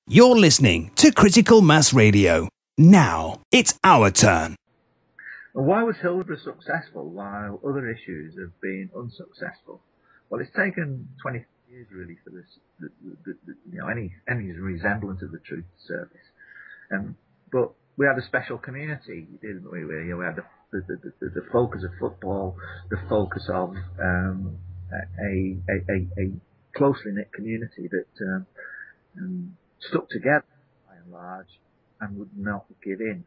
You're listening to Critical Mass Radio. Now, it's our turn. Why was Hillsborough successful while other issues have been unsuccessful? Well, it's taken 20 years really for this, any resemblance of the truth to surface. But we had a special community, didn't we? We had the focus of football, the focus of a closely knit community that stuck together by and large and would not give in.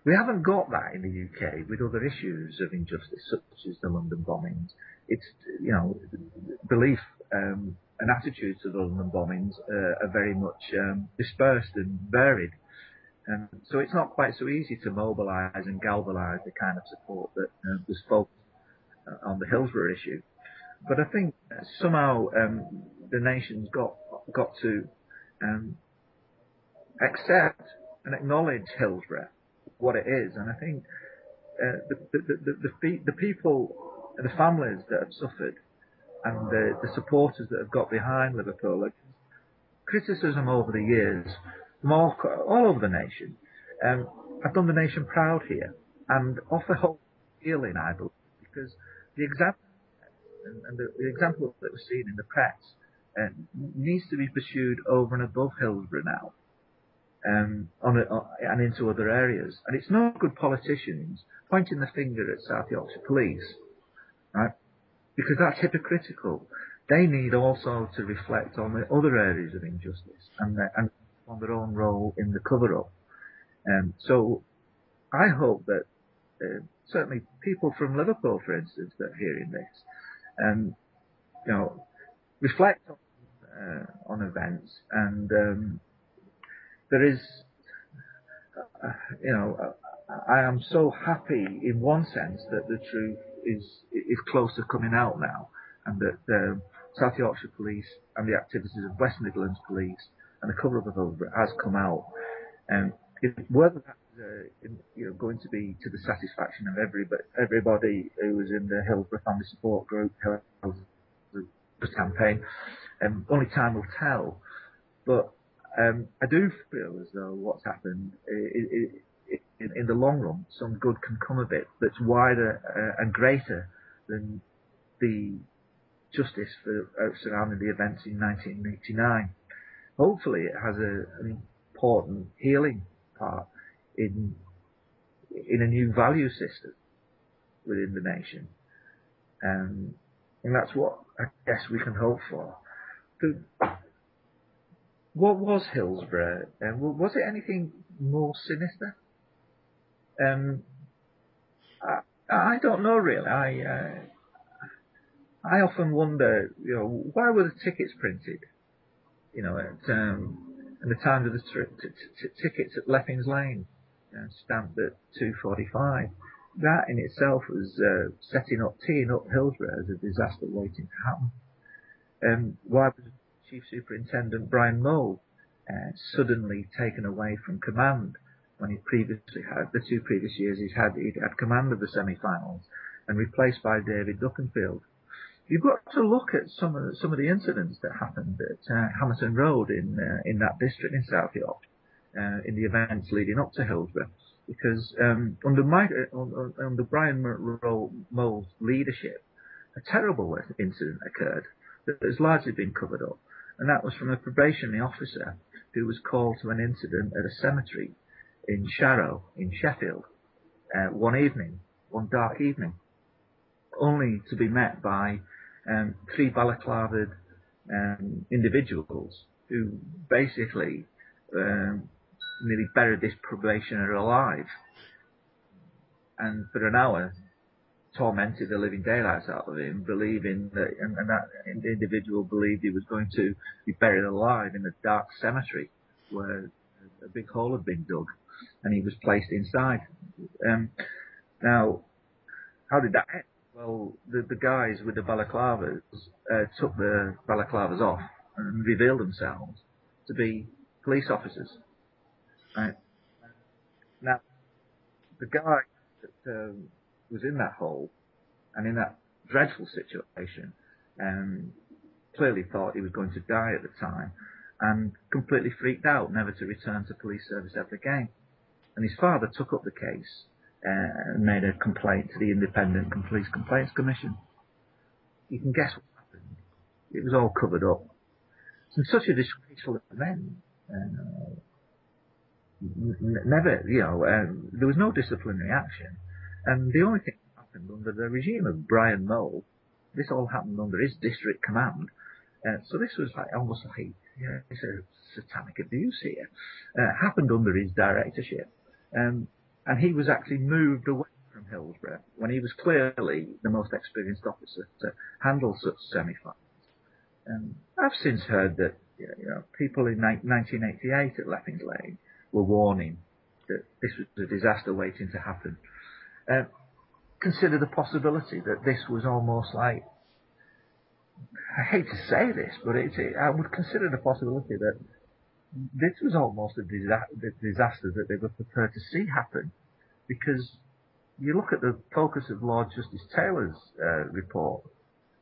We haven't got that in the UK with other issues of injustice, such as the London bombings. It's, belief and attitudes to the London bombings are very much dispersed and varied. So it's not quite so easy to mobilise and galvanise the kind of support that was focused on the Hillsborough issue. But I think somehow the nation's got to accept and acknowledge Hillsborough, what it is, and I think the people and the families that have suffered and the supporters that have got behind Liverpool, criticism over the years from all over the nation, have done the nation proud here and offer hope feeling, I believe, because the example and the example that was seen in the press needs to be pursued over and above Hillsborough now. And into other areas. And it's not good politicians pointing the finger at South Yorkshire Police, right? Because that's hypocritical. They need also to reflect on the other areas of injustice and on their own role in the cover-up. So I hope that certainly people from Liverpool, for instance, that are hearing this, reflect on events and there is, I am so happy in one sense that the truth is close to coming out now, and that South Yorkshire Police and the activities of West Midlands Police and the cover-up of Hillsborough has come out. Whether that's going to be to the satisfaction of everybody who was in the Hillsborough Family Support Group, the campaign, only time will tell. But I do feel as though what's happened, in the long run, some good can come of it that's wider and greater than the justice surrounding the events in 1989. Hopefully it has an important healing part in a new value system within the nation. And that's what I guess we can hope for. What was Hillsborough? Was it anything more sinister? I don't know really. I often wonder, why were the tickets printed? At the time of the tickets at Leffings Lane, stamped at 2:45. That in itself was teeing up Hillsborough as a disaster waiting to happen. Why was Chief Superintendent Brian Mould suddenly taken away from command when he previously had, the two previous years he'd had command of the semi-finals, and replaced by David Duckenfield? You've got to look at some of the incidents that happened at Hamilton Road in that district in South York, in the events leading up to Hillsborough, because under Brian Mould's leadership, a terrible incident occurred that has largely been covered up. And that was from a probationary officer who was called to an incident at a cemetery in Sharrow, in Sheffield, one dark evening, only to be met by three balaclavaed individuals who basically nearly buried this probationer alive, and for an hour tormented the living daylights out of him, believing that, and that individual believed he was going to be buried alive in a dark cemetery where a big hole had been dug, and he was placed inside. Now, how did that end? Well, the guys with the balaclavas took the balaclavas off and revealed themselves to be police officers. Right? Now, the guy that was in that hole and in that dreadful situation, clearly thought he was going to die at the time, and completely freaked out, never to return to police service ever again. And his father took up the case and made a complaint to the Independent Police Complaints Commission. You can guess what happened. It was all covered up. And such a disgraceful event. Never, there was no disciplinary action. And the only thing that happened under the regime of Brian Mole, this all happened under his district command. So this was almost like it's a satanic abuse here. Happened under his directorship. And he was actually moved away from Hillsborough when he was clearly the most experienced officer to handle such semi-finals. I've since heard that people in 1988 at Leppings Lane were warning that this was a disaster waiting to happen. Consider the possibility that this was almost like, I hate to say this, but I would consider the possibility that this was almost a disaster that they were prepared to see happen, because you look at the focus of Lord Justice Taylor's report,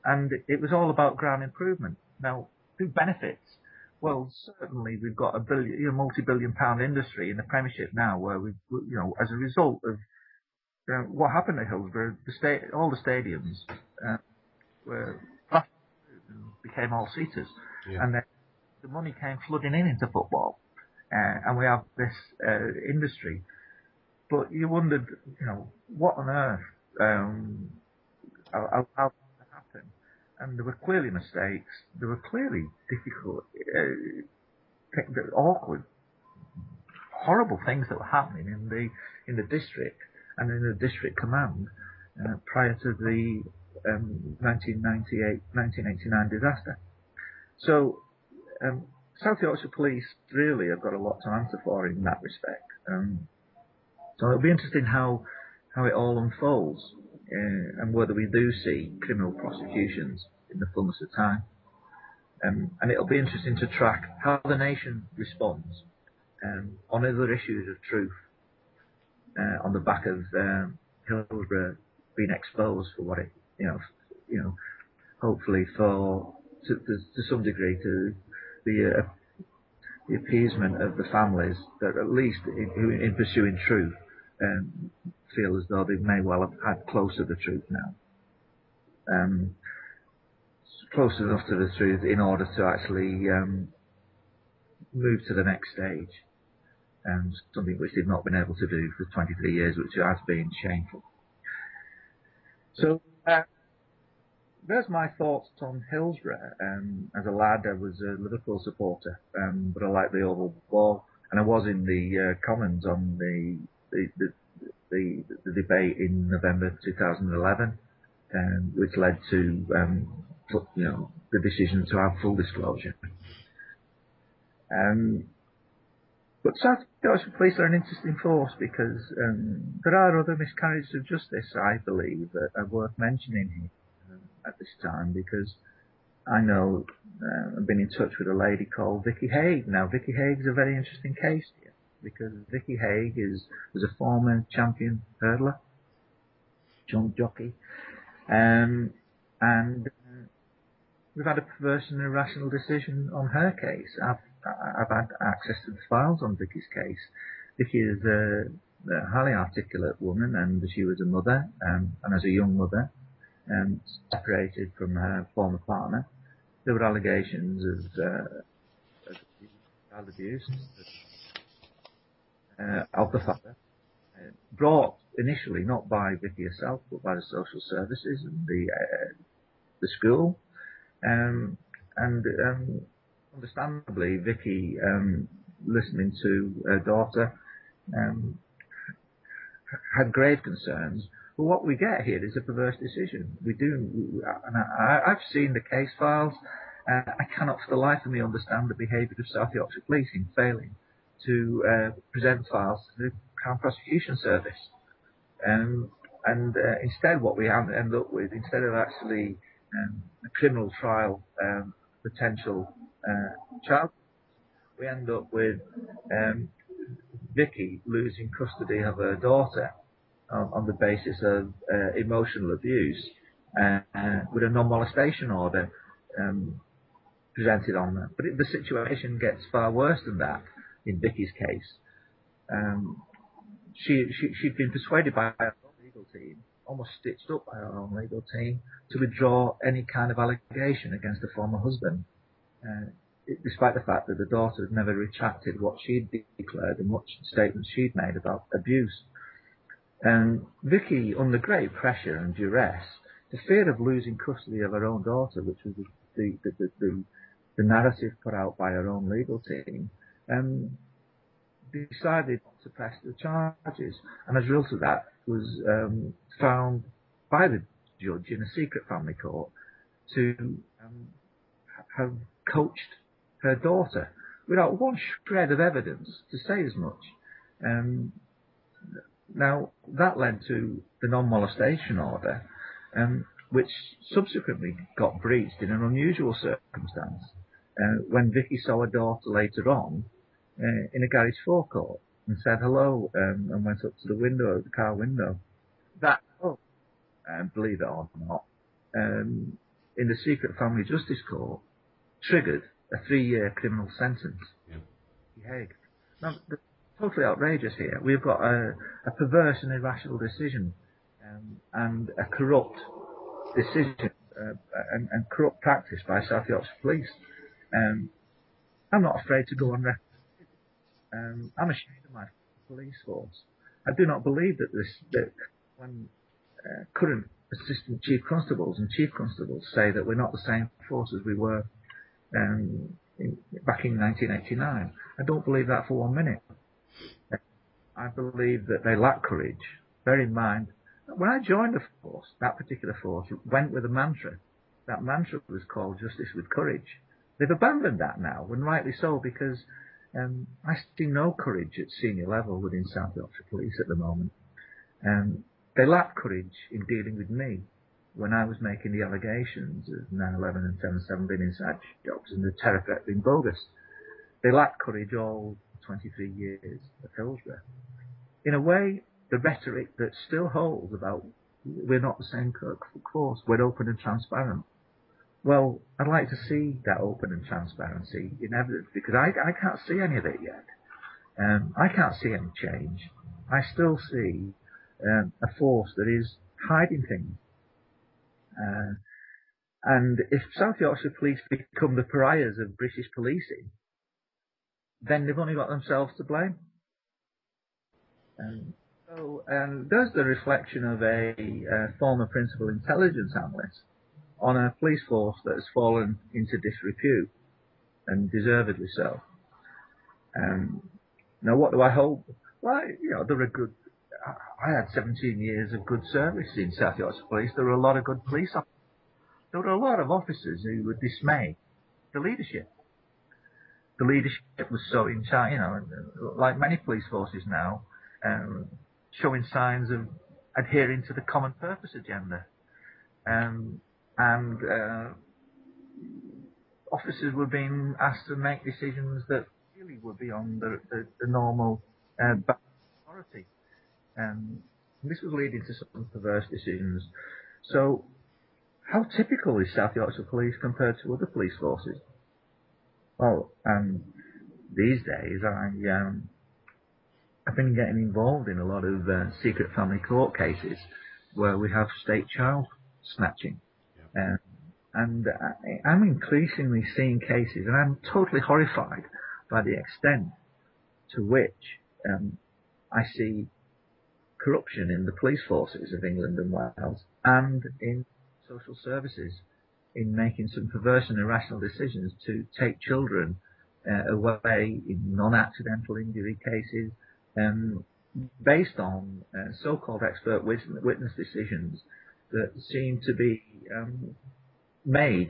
and it was all about ground improvement. Now, who benefits? Well, certainly we've got a multi-billion-pound industry in the Premiership now, where as a result of what happened at Hillsborough, all the stadiums were became all-seaters, and then the money came flooding into football, and we have this industry. But you wondered, what on earth, how did that happen? And there were clearly mistakes. There were clearly difficult, awkward, horrible things that were happening in the district and in the district command prior to the 1989 disaster. So South Yorkshire Police really have got a lot to answer for in that respect. So it'll be interesting how it all unfolds and whether we do see criminal prosecutions in the fullness of time. And it'll be interesting to track how the nation responds on other issues of truth on the back of Hillsborough being exposed for what it, hopefully to some degree to the appeasement of the families that at least in pursuing truth feel as though they may well have had close to the truth now. Close enough to the truth in order to actually move to the next stage. Something which they've not been able to do for 23 years, which has been shameful. So there's my thoughts on Hillsborough. As a lad, I was a Liverpool supporter, but I liked the Oval Ball, and I was in the Commons on the debate in November 2011, which led to the decision to have full disclosure. But South Yorkshire Police are an interesting force because there are other miscarriages of justice, I believe, that are worth mentioning here at this time, because I know I've been in touch with a lady called Vicky Haigh. Now, Vicky Haigh is a very interesting case here because Vicky Haigh was a former champion hurdler, jump jockey, and we've had a perverse and irrational decision on her case. I've had access to the files on Vicky's case. Vicky is a highly articulate woman, and she was a mother, and as a young mother, separated from her former partner. There were allegations of child abuse of the father, brought initially not by Vicky herself, but by the social services and the school, understandably, Vicky, listening to her daughter, had grave concerns. But what we get here is a perverse decision. And I've seen the case files. I cannot for the life of me understand the behaviour of South Yorkshire Police in failing to present files to the Crown Prosecution Service. Instead, what we end up with, instead of actually a criminal trial, potential child, we end up with Vicky losing custody of her daughter on the basis of emotional abuse with a non-molestation order presented on that. But the situation gets far worse than that in Vicky's case. She'd been persuaded by her own legal team, almost stitched up by her own legal team, to withdraw any kind of allegation against her former husband, despite the fact that the daughter had never retracted what she'd declared and what statements she'd made about abuse. And Vicky, under great pressure and duress, the fear of losing custody of her own daughter, which was the narrative put out by her own legal team, decided to press the charges, and as a result of that was found by the judge in a secret family court to have coached her daughter without one shred of evidence to say as much. Now, that led to the non-molestation order, which subsequently got breached in an unusual circumstance when Vicky saw her daughter later on in a garage forecourt and said hello and went up to the car window. That, believe it or not, in the secret family justice court, triggered a 3-year criminal sentence. Yeah. Hague. Now, totally outrageous here. We've got a perverse and irrational decision and a corrupt decision and corrupt practice by South Yorkshire Police. I'm not afraid to go on record. I'm ashamed of my police force. I do not believe that when current assistant chief constables and chief constables say that we're not the same force as we were back in 1989. I don't believe that for 1 minute. I believe that they lack courage. Bear in mind, when I joined the force, that particular force went with a mantra. That mantra was called justice with courage. They've abandoned that now, and rightly so, because I see no courage at senior level within South Yorkshire Police at the moment. They lack courage in dealing with me when I was making the allegations of 9/11 and 7/7 being inside jobs and the terror threat being bogus. They lack courage all 23 years at Hillsborough. In a way, the rhetoric that still holds about we're not the same force, we're open and transparent. Well, I'd like to see that open and transparency in evidence, because I can't see any of it yet. I can't see any change. I still see a force that is hiding things. And if South Yorkshire Police become the pariahs of British policing, then they've only got themselves to blame. So there's the reflection of a former principal intelligence analyst on a police force that has fallen into disrepute, and deservedly so. Now, what do I hope? Well, there are good. I had 17 years of good service in South Yorkshire Police. There were a lot of good police officers. There were a lot of officers who were dismayed. The leadership was so in charge, like many police forces now, showing signs of adhering to the common purpose agenda. And officers were being asked to make decisions that really were beyond the normal authority. This was leading to some perverse decisions. So, how typical is South Yorkshire Police compared to other police forces? Well, these days I've been getting involved in a lot of secret family court cases where we have state child snatching. And I'm increasingly seeing cases, and I'm totally horrified by the extent to which I see corruption in the police forces of England and Wales and in social services in making some perverse and irrational decisions to take children away in non-accidental injury cases based on so-called expert witness decisions that seem to be made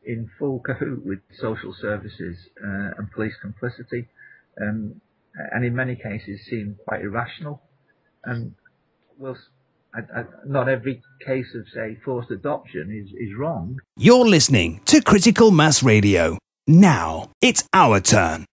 in full cahoot with social services and police complicity, and in many cases seem quite irrational. And not every case of, say, forced adoption is wrong. You're listening to Critical Mass Radio. Now it's our turn.